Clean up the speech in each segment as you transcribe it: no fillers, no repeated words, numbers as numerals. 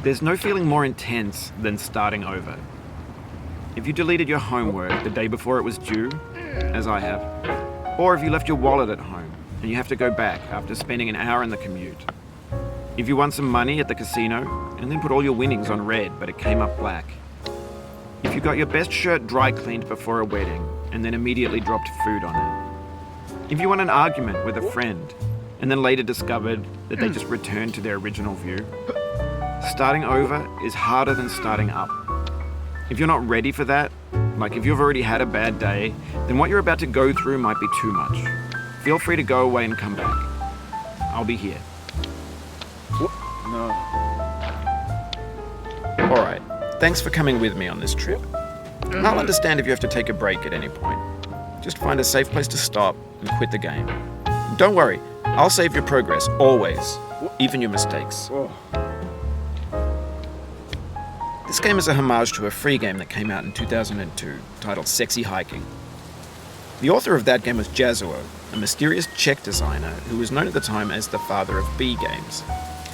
There's no feeling more intense than starting over. If you deleted your homework the day before it was due, as I have, or if you left your wallet at home and you have to go back after spending an hour in the commute. If you won some money at the casino and then put all your winnings on red but it came up black. If you got your best shirt dry cleaned before a wedding and then immediately dropped food on it. If you won an argument with a friend and then later discovered that they just returned to their original view. Starting over is harder than starting up. If you're not ready for that, like if you've already had a bad day, then what you're about to go through might be too much. Feel free to go away and come back. I'll be here. No. Alright, thanks for coming with me on this trip. I'll understand if you have to take a break at any point. Just find a safe place to stop and quit the game. Don't worry, I'll save your progress, always, even your mistakes. This game is a homage to a free game that came out in 2002, titled Sexy Hiking. The author of that game was Jazzuo, a mysterious Czech designer who was known at the time as the father of B games.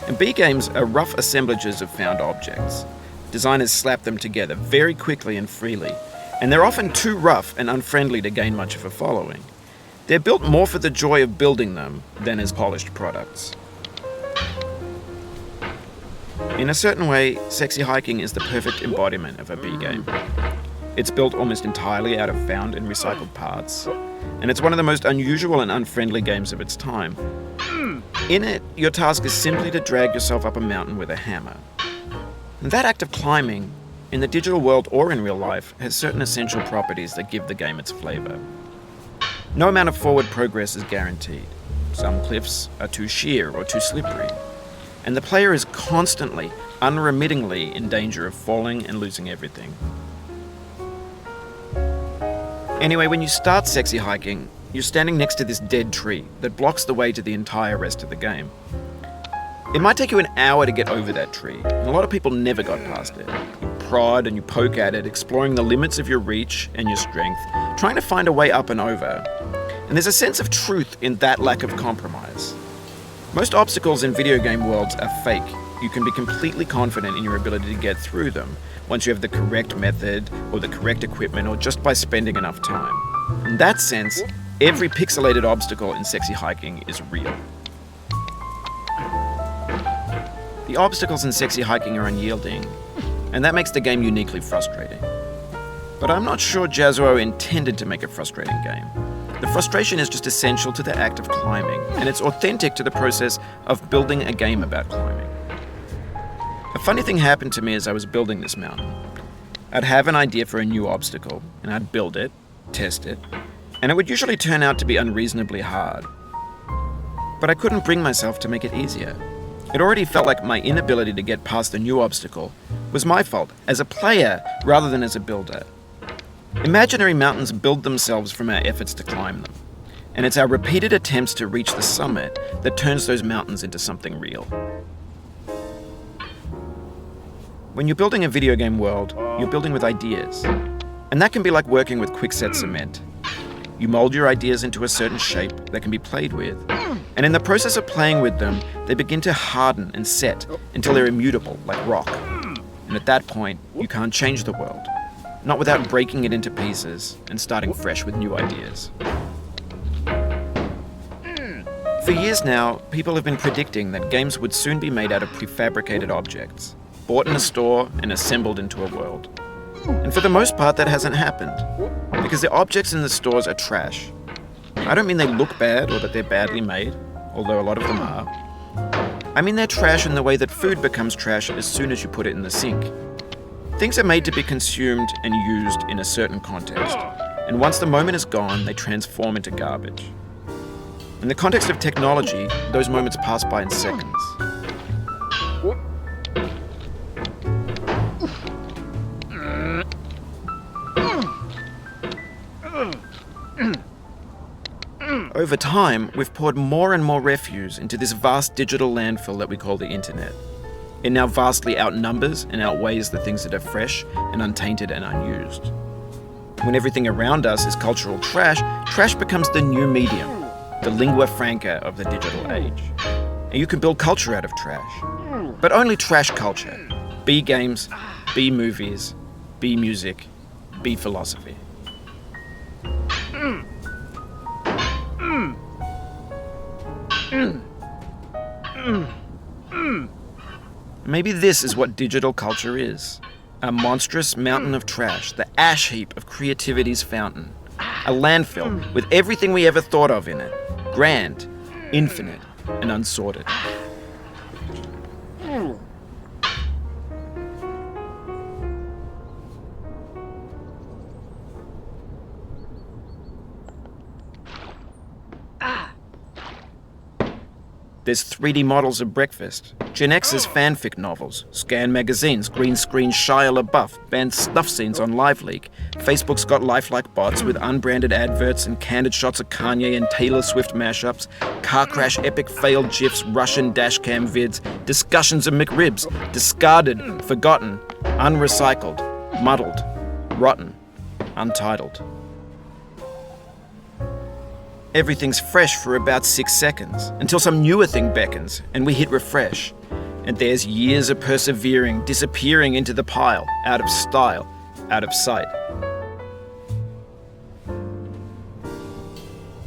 And B games are rough assemblages of found objects. Designers slap them together very quickly and freely, and they're often too rough and unfriendly to gain much of a following. They're built more for the joy of building them than as polished products. In a certain way, Sexy Hiking is the perfect embodiment of a B game. It's built almost entirely out of found and recycled parts, and it's one of the most unusual and unfriendly games of its time. In it, your task is simply to drag yourself up a mountain with a hammer. And that act of climbing, in the digital world or in real life, has certain essential properties that give the game its flavor. No amount of forward progress is guaranteed. Some cliffs are too sheer or too slippery. And the player is constantly, unremittingly in danger of falling and losing everything. Anyway, when you start Sexy Hiking, you're standing next to this dead tree that blocks the way to the entire rest of the game. It might take you an hour to get over that tree, and a lot of people never got past it. You prod and you poke at it, exploring the limits of your reach and your strength, trying to find a way up and over. And there's a sense of truth in that lack of compromise. Most obstacles in video game worlds are fake. You can be completely confident in your ability to get through them once you have the correct method or the correct equipment or just by spending enough time. In that sense, every pixelated obstacle in Sexy Hiking is real. The obstacles in Sexy Hiking are unyielding, and that makes the game uniquely frustrating. But I'm not sure Jazzuo intended to make a frustrating game. The frustration is just essential to the act of climbing, and it's authentic to the process of building a game about climbing. A funny thing happened to me as I was building this mountain. I'd have an idea for a new obstacle, and I'd build it, test it, and it would usually turn out to be unreasonably hard. But I couldn't bring myself to make it easier. It already felt like my inability to get past the new obstacle was my fault as a player rather than as a builder. Imaginary mountains build themselves from our efforts to climb them, and it's our repeated attempts to reach the summit that turns those mountains into something real. When you're building a video game world, you're building with ideas, and that can be like working with quickset cement. You mold your ideas into a certain shape that can be played with, and in the process of playing with them, they begin to harden and set until they're immutable, like rock. And at that point, you can't change the world. Not without breaking it into pieces and starting fresh with new ideas. For years now, people have been predicting that games would soon be made out of prefabricated objects, bought in a store and assembled into a world. And for the most part, that hasn't happened, because the objects in the stores are trash. I don't mean they look bad or that they're badly made, although a lot of them are. I mean they're trash in the way that food becomes trash as soon as you put it in the sink. Things are made to be consumed and used in a certain context, and once the moment is gone, they transform into garbage. In the context of technology, those moments pass by in seconds. Over time, we've poured more and more refuse into this vast digital landfill that we call the internet. It now vastly outnumbers and outweighs the things that are fresh and untainted and unused. When everything around us is cultural trash, trash becomes the new medium, the lingua franca of the digital age. And you can build culture out of trash, but only trash culture, B games, B movies, B music, B philosophy. Maybe this is what digital culture is. A monstrous mountain of trash, the ash heap of creativity's fountain. A landfill with everything we ever thought of in it. Grand, infinite, and unsorted. There's 3D models of breakfast, Gen X's fanfic novels, Scan magazines, green screen Shia LaBeouf, banned snuff scenes on LiveLeak. Facebook's got lifelike bots with unbranded adverts and candid shots of Kanye and Taylor Swift mashups, car crash epic failed GIFs, Russian dashcam vids, discussions of McRibs, discarded, forgotten, unrecycled, muddled, rotten, untitled. Everything's fresh for about 6 seconds, until some newer thing beckons, and we hit refresh. And there's years of persevering, disappearing into the pile, out of style, out of sight.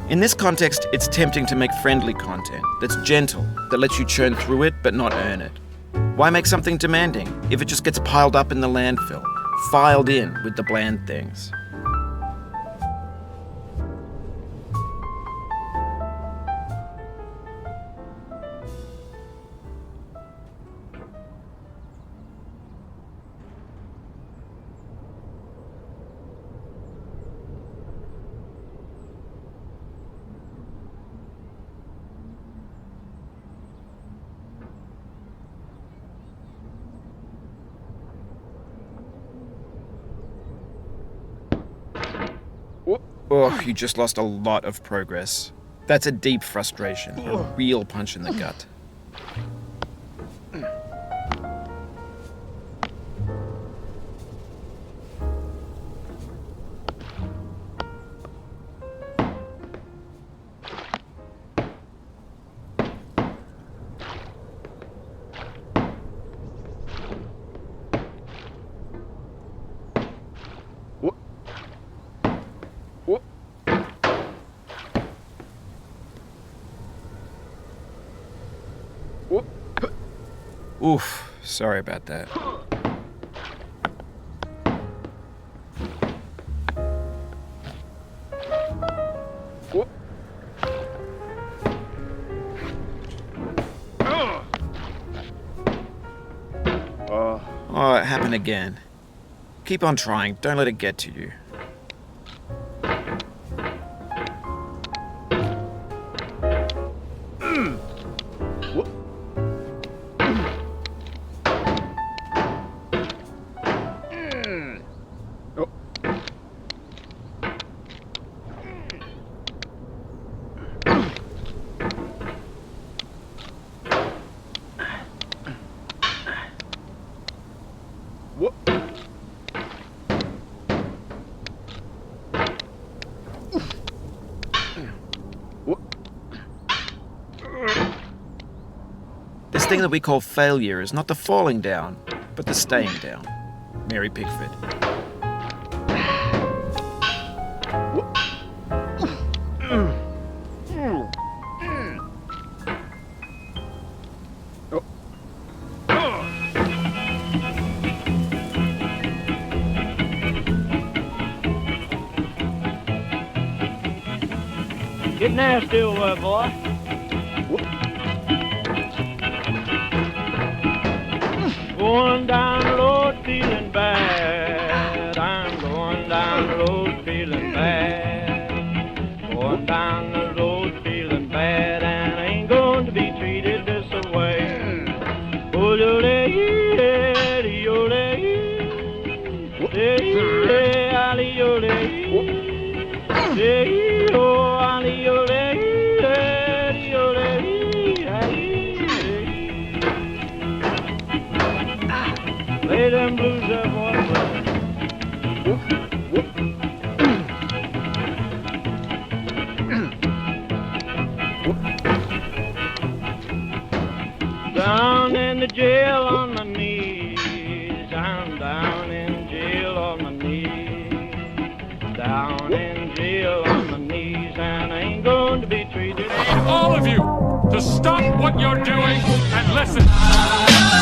In this context, it's tempting to make friendly content that's gentle, that lets you churn through it but not earn it. Why make something demanding if it just gets piled up in the landfill, filed in with the bland things? Oh, you just lost a lot of progress. That's a deep frustration, a real punch in the gut. Oof, sorry about that. Oh, it happened again. Keep on trying, don't let it get to you. This thing that we call failure is not the falling down, but the staying down. Mary Pickford. Get nasty over there, boy. Going down the road feeling bad. I'm going down the road feeling bad. Going down the road feeling bad, and I ain't going to be treated this way. Oh, lay them blues up on down in the jail on my knees. all of you to stop what you're doing and listen.